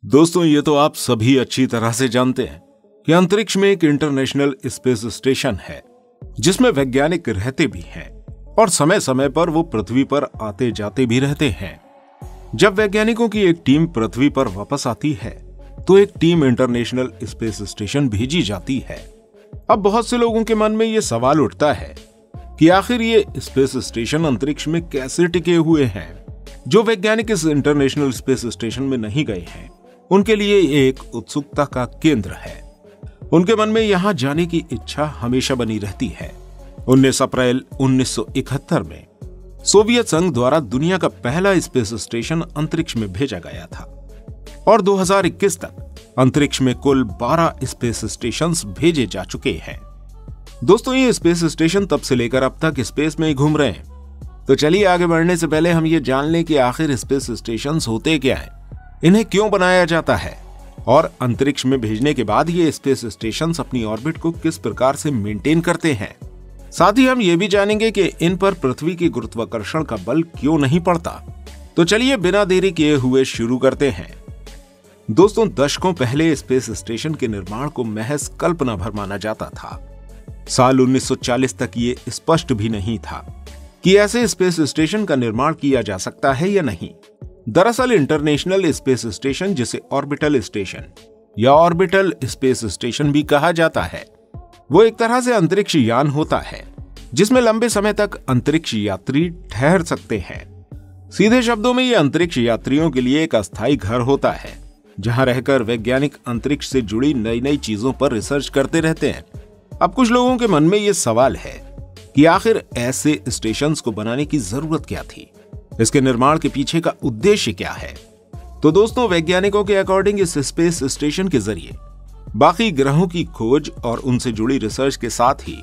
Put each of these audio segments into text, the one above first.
दोस्तों, ये तो आप सभी अच्छी तरह से जानते हैं कि अंतरिक्ष में एक इंटरनेशनल स्पेस स्टेशन है जिसमें वैज्ञानिक रहते भी हैं और समय समय पर वो पृथ्वी पर आते जाते भी रहते हैं। जब वैज्ञानिकों की एक टीम पृथ्वी पर वापस आती है तो एक टीम इंटरनेशनल स्पेस स्टेशन भेजी जाती है। अब बहुत से लोगों के मन में ये सवाल उठता है कि आखिर ये स्पेस स्टेशन अंतरिक्ष में कैसे टिके हुए हैं। जो वैज्ञानिक इस इंटरनेशनल स्पेस स्टेशन में नहीं गए हैं उनके लिए एक उत्सुकता का केंद्र है। उनके मन में यहां जाने की इच्छा हमेशा बनी रहती है। 19 अप्रैल 1971 में सोवियत संघ द्वारा दुनिया का पहला स्पेस स्टेशन अंतरिक्ष में भेजा गया था और 2021 तक अंतरिक्ष में कुल 12 स्पेस स्टेशंस भेजे जा चुके हैं। दोस्तों, ये स्पेस स्टेशन तब से लेकर अब तक स्पेस में ही घूम रहे हैं। तो चलिए आगे बढ़ने से पहले हम ये जान लें कि आखिर स्पेस स्टेशंस होते क्या हैं, इन्हें क्यों बनाया जाता है और अंतरिक्ष में भेजने के बाद ये स्पेस स्टेशंस अपनी ऑर्बिट को किस प्रकार से मेंटेन करते हैं। साथ ही हम ये भी जानेंगे कि इन पर पृथ्वी की गुरुत्वाकर्षण का बल क्यों नहीं पड़ता। तो चलिए बिना देरी किए हुए शुरू करते हैं। दोस्तों, दशकों पहले स्पेस स्टेशन के निर्माण को महज कल्पना भर माना जाता था। साल 1940 तक ये स्पष्ट भी नहीं था कि ऐसे स्पेस स्टेशन का निर्माण किया जा सकता है या नहीं। दरअसल इंटरनेशनल स्पेस स्टेशन, जिसे ऑर्बिटल स्टेशन या ऑर्बिटल स्पेस स्टेशन भी कहा जाता है, वो एक तरह से अंतरिक्ष यान होता है जिसमें लंबे समय तक अंतरिक्ष यात्री ठहर सकते हैं। सीधे शब्दों में ये अंतरिक्ष यात्रियों के लिए एक अस्थायी घर होता है जहां रहकर वैज्ञानिक अंतरिक्ष से जुड़ी नई नई चीजों पर रिसर्च करते रहते हैं। अब कुछ लोगों के मन में ये सवाल है कि आखिर ऐसे स्टेशंस को बनाने की जरूरत क्या थी, इसके निर्माण के पीछे का उद्देश्य क्या है। तो दोस्तों, वैज्ञानिकों के अकॉर्डिंग इस स्पेस स्टेशन के जरिए बाकी ग्रहों की खोज और उनसे जुड़ी रिसर्च के साथ ही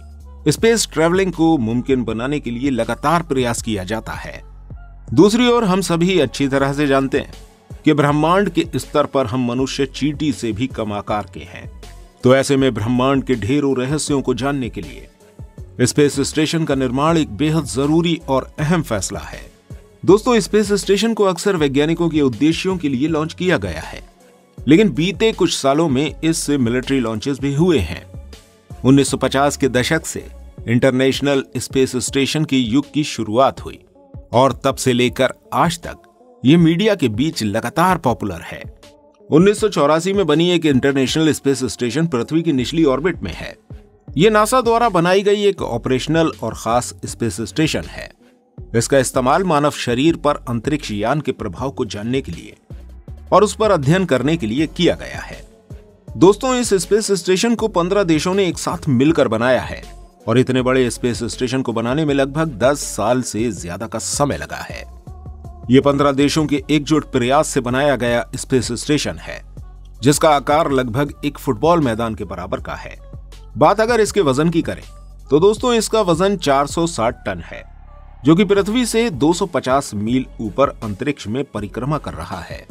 स्पेस ट्रैवलिंग को मुमकिन बनाने के लिए लगातार प्रयास किया जाता है। दूसरी ओर हम सभी अच्छी तरह से जानते हैं कि ब्रह्मांड के स्तर पर हम मनुष्य चींटी से भी कम आकार के हैं। तो ऐसे में ब्रह्मांड के ढेरों रहस्यों को जानने के लिए स्पेस स्टेशन का निर्माण एक बेहद जरूरी और अहम फैसला है। दोस्तों, स्पेस स्टेशन को अक्सर वैज्ञानिकों के उद्देश्यों के लिए लॉन्च किया गया है, लेकिन बीते कुछ सालों में इससे मिलिट्री लॉन्चेस भी हुए हैं। 1950 के दशक से इंटरनेशनल स्पेस स्टेशन के युग की शुरुआत हुई और तब से लेकर आज तक ये मीडिया के बीच लगातार पॉपुलर है। 1984 में बनी एक इंटरनेशनल स्पेस स्टेशन पृथ्वी की निचली ऑर्बिट में है। ये नासा द्वारा बनाई गई एक ऑपरेशनल और खास स्पेस स्टेशन है। इसका इस्तेमाल मानव शरीर पर अंतरिक्ष यान के प्रभाव को जानने के लिए और उस पर अध्ययन करने के लिए किया गया है। दोस्तों, इस स्पेस स्टेशन को 15 देशों ने एक साथ मिलकर बनाया है और इतने बड़े स्पेस स्टेशन को बनाने में लगभग 10 साल से ज्यादा का समय लगा है। ये 15 देशों के एकजुट प्रयास से बनाया गया स्पेस स्टेशन है जिसका आकार लगभग एक फुटबॉल मैदान के बराबर का है। बात अगर इसके वजन की करें तो दोस्तों, इसका वजन 460 टन है जो कि पृथ्वी से 250 मील ऊपर अंतरिक्ष में परिक्रमा कर रहा है।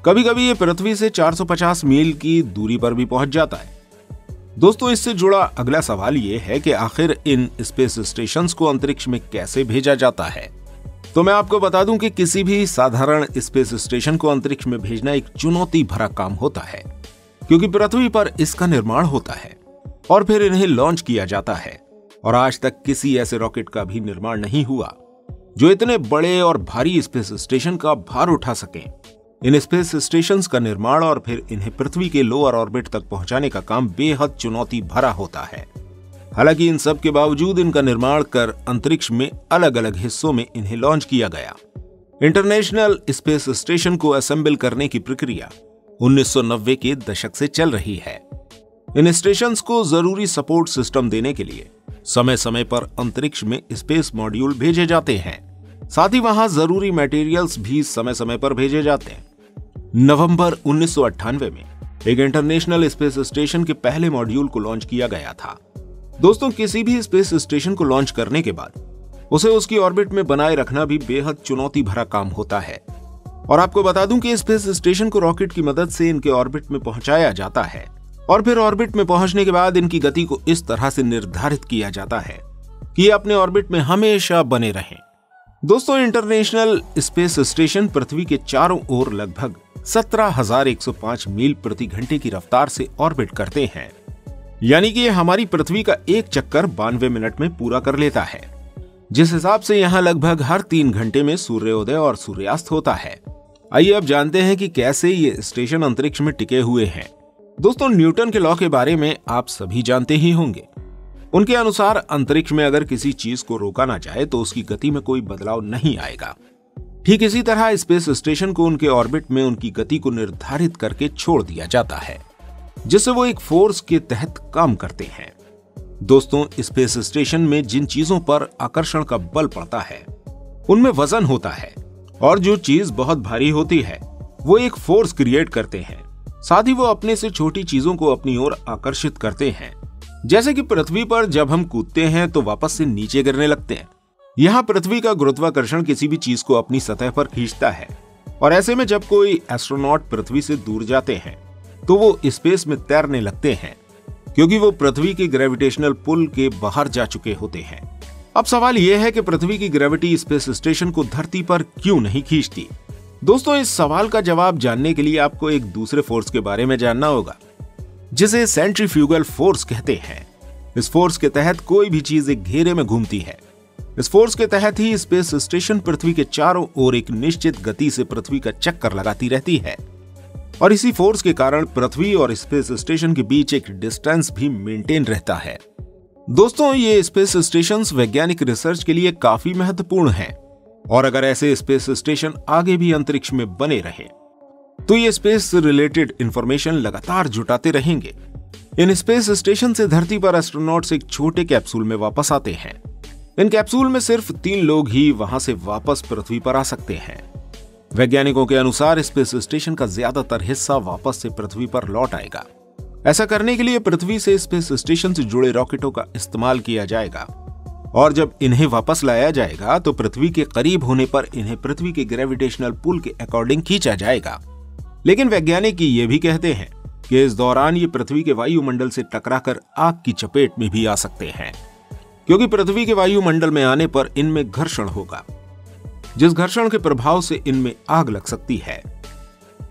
कभी कभी ये पृथ्वी से 450 मील की दूरी पर भी पहुंच जाता है। दोस्तों, इससे जुड़ा अगला सवाल ये है कि आखिर इन स्पेस स्टेशंस को अंतरिक्ष में कैसे भेजा जाता है। तो मैं आपको बता दूं कि किसी भी साधारण स्पेस स्टेशन को अंतरिक्ष में भेजना एक चुनौती भरा काम होता है, क्योंकि पृथ्वी पर इसका निर्माण होता है और फिर इन्हें लॉन्च किया जाता है और आज तक किसी ऐसे रॉकेट का भी निर्माण नहीं हुआ जो इतने बड़े और भारी स्पेस स्टेशन का भार उठा सके। इन स्पेस स्टेशंस का निर्माण और फिर इन्हें पृथ्वी के लोअर ऑर्बिट तक पहुंचाने का काम बेहद चुनौती भरा होता है। हालांकि इन सब के बावजूद इनका निर्माण कर अंतरिक्ष में अलग अलग हिस्सों में इन्हें लॉन्च किया गया। इंटरनेशनल स्पेस स्टेशन को असेंबल करने की प्रक्रिया 1990 के दशक से चल रही है। इन स्टेशंस को जरूरी सपोर्ट सिस्टम देने के लिए समय समय पर अंतरिक्ष में स्पेस मॉड्यूल भेजे जाते हैं। साथ ही वहां जरूरी मटेरियल्स भी समय समय पर भेजे जाते हैं। नवंबर 1998 में एक इंटरनेशनल स्पेस स्टेशन के पहले मॉड्यूल को लॉन्च किया गया था। दोस्तों, किसी भी स्पेस स्टेशन को लॉन्च करने के बाद उसे उसकी ऑर्बिट में बनाए रखना भी बेहद चुनौती भरा काम होता है। और आपको बता दूं कि स्पेस स्टेशन को रॉकेट की मदद से इनके ऑर्बिट में पहुंचाया जाता है और फिर ऑर्बिट में पहुंचने के बाद इनकी गति को इस तरह से निर्धारित किया जाता है कि ये अपने ऑर्बिट में हमेशा बने रहें। दोस्तों, इंटरनेशनल स्पेस स्टेशन पृथ्वी के चारों ओर लगभग 17,105 मील प्रति घंटे की रफ्तार से ऑर्बिट करते हैं। यानी कि हमारी पृथ्वी का एक चक्कर 92 मिनट में पूरा कर लेता है, जिस हिसाब से यहाँ लगभग हर 3 घंटे में सूर्योदय और सूर्यास्त होता है। आइए अब जानते हैं कि कैसे ये स्टेशन अंतरिक्ष में टिके हुए हैं। दोस्तों, न्यूटन के लॉ के बारे में आप सभी जानते ही होंगे। उनके अनुसार अंतरिक्ष में अगर किसी चीज को रोका ना जाए तो उसकी गति में कोई बदलाव नहीं आएगा। ठीक इसी तरह स्पेस स्टेशन को उनके ऑर्बिट में उनकी गति को निर्धारित करके छोड़ दिया जाता है, जिससे वो एक फोर्स के तहत काम करते हैं। दोस्तों, स्पेस स्टेशन में जिन चीजों पर आकर्षण का बल पड़ता है उनमें वजन होता है, और जो चीज बहुत भारी होती है वो एक फोर्स क्रिएट करते हैं। साथ ही वो अपने से छोटी चीजों को अपनी ओर आकर्षित करते हैं। जैसे कि पृथ्वी पर जब हम कूदते हैं तो वापस से नीचे गिरने लगते हैं। यहाँ पृथ्वी का गुरुत्वाकर्षण किसी भी चीज को अपनी सतह पर खींचता है, और ऐसे में जब कोई एस्ट्रोनॉट पृथ्वी से दूर जाते हैं तो वो स्पेस में तैरने लगते हैं, क्योंकि वो पृथ्वी के ग्रेविटेशनल पुल के बाहर जा चुके होते हैं। अब सवाल यह है कि पृथ्वी की ग्रेविटी स्पेस स्टेशन को धरती पर क्यों नहीं खींचती? दोस्तों, इस सवाल का जवाब जानने के लिए आपको एक दूसरे फोर्स के बारे में जानना होगा, जिसे सेंट्रीफ्यूगल फोर्स कहते हैं। इस फोर्स के तहत कोई भी चीज एक घेरे में घूमती है। इस फोर्स के तहत ही स्पेस स्टेशन पृथ्वी के चारों ओर एक निश्चित गति से पृथ्वी का चक्कर लगाती रहती है, और इसी फोर्स के कारण पृथ्वी और स्पेस स्टेशन के बीच एक डिस्टेंस भी मेंटेन रहता है। दोस्तों, ये स्पेस स्टेशंस वैज्ञानिक रिसर्च के लिए काफी महत्वपूर्ण हैं, और अगर ऐसे स्पेस स्टेशन आगे भी अंतरिक्ष में बने रहे तो ये स्पेस से रिलेटेड इंफॉर्मेशन लगातार जुटाते रहेंगे। इन स्पेस स्टेशन से धरती पर एस्ट्रोनॉट्स एक छोटे कैप्सूल में वापस आते हैं। इन कैप्सूल में सिर्फ 3 लोग ही वहां से वापस पृथ्वी पर आ सकते हैं। वैज्ञानिकों के अनुसार स्पेस स्टेशन का ज्यादातर हिस्सा वापस से पृथ्वी पर लौट आएगा। ऐसा करने के लिए पृथ्वी से स्पेस स्टेशन से जुड़े रॉकेटों का इस्तेमाल किया जाएगा, और जब इन्हें वापस लाया जाएगा तो पृथ्वी के करीब होने पर इन्हें पृथ्वी के ग्रेविटेशनल पुल के अकॉर्डिंग खींचा जाएगा। लेकिन वैज्ञानिक ये भी कहते हैं कि इस दौरान ये पृथ्वी के वायुमंडल से टकराकर आग की चपेट में भी आ सकते हैं, क्योंकि पृथ्वी के वायुमंडल में आने पर इनमें घर्षण होगा, जिस घर्षण के प्रभाव से इनमें आग लग सकती है।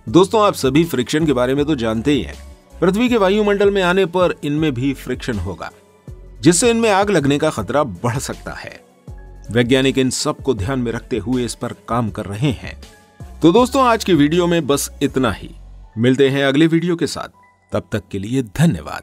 दोस्तों, आप सभी फ्रिक्शन के बारे में तो जानते ही हैं। पृथ्वी के वायुमंडल में आने पर इनमें भी फ्रिक्शन होगा, जिससे इनमें आग लगने का खतरा बढ़ सकता है। वैज्ञानिक इन सब को ध्यान में रखते हुए इस पर काम कर रहे हैं। तो दोस्तों, आज की वीडियो में बस इतना ही। मिलते हैं अगले वीडियो के साथ। तब तक के लिए धन्यवाद।